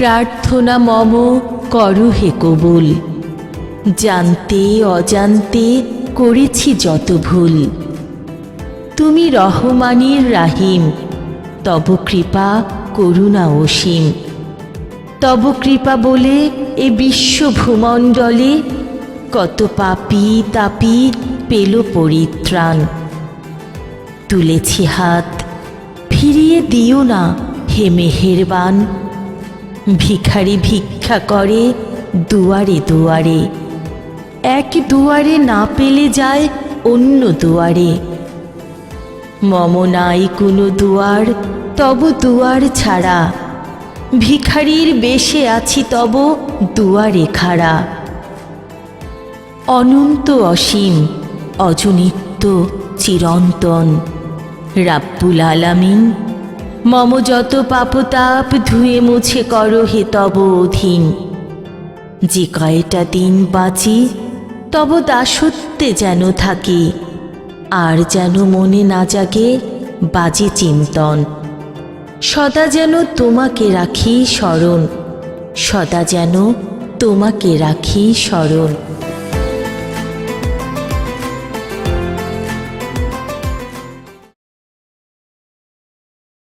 প্রার্থনা মম করো হে কবুল। জানতে অজান্তে করেছি যত ভুল। তুমি রহমানির রাহিম, তব কৃপা করুণা অসীম। তব কৃপা বলে এ বিশ্ব ভূমণ্ডলে কত পাপী তাপী পেল পরিত্রাণ। তুলেছি হাত, ফিরিয়ে দিও না হে মেহেরবান। ভিখারি ভিক্ষা করে দুয়ারে দুয়ারে, এক দুয়ারে না পেলে যায় অন্য দুয়ারে। মম নাই কোনো দুয়ার তব দুয়ার ছাড়া, ভিখারির বেশে আছি তব দুয়ারে খাড়া। অনন্ত অসীম অজনিত্য চিরন্তন রাব্বুল আলামিন, মম যত পাপতাপ ধুয়ে মুছে করো হে তব অধীন। যে কয়টা দিন বাঁচি তব দাসত্বে যেন থাকি, আর যেন মনে না জাগে বাজে চিন্তন। সদা যেন তোমাকে রাখি স্মরণ, সদা যেন তোমাকে রাখি স্মরণ।